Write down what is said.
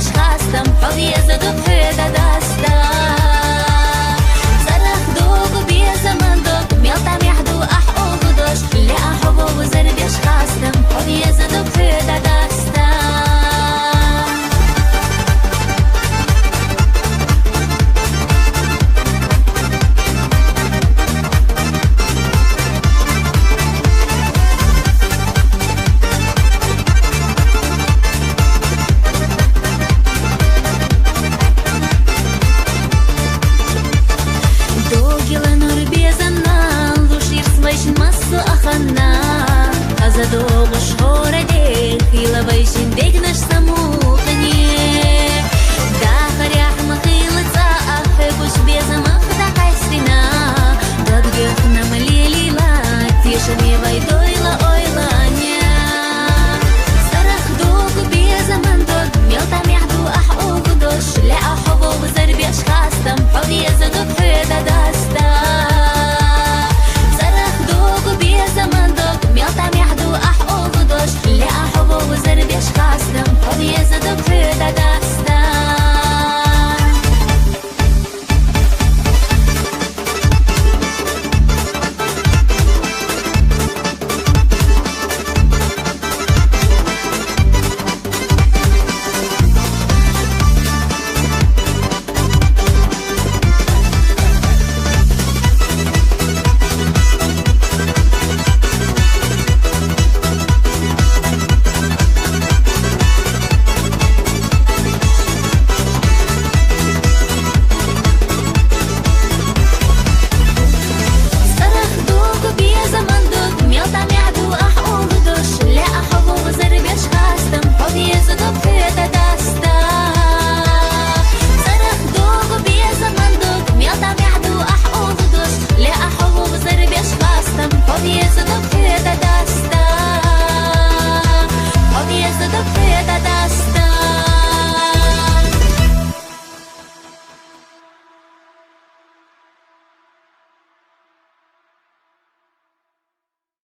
زربيش خاستم حظي زدو بحيدة داستا زرخ دوغ بيه زمن دوغ ميلتم يحدو أحقو غدوش اللي أحبو زربيش خاستم حظي زدو بحيدة داستا Задолго шхора дей, хила вайшин дейк наш самухани. Да харях махила цаах, буш беза махта хайстина. Дад гех намалилила, тиша не вайдойла ойланя. Сарах дуг беза мандод, мелта мяхду ах угдош. Ля ахово вазарбеш хастам, ходи заду бхеда даста. Сарах дуг беза мандод, мелта мяхду اللي أحبه وزربيش خاصم حظي زدو بحيدة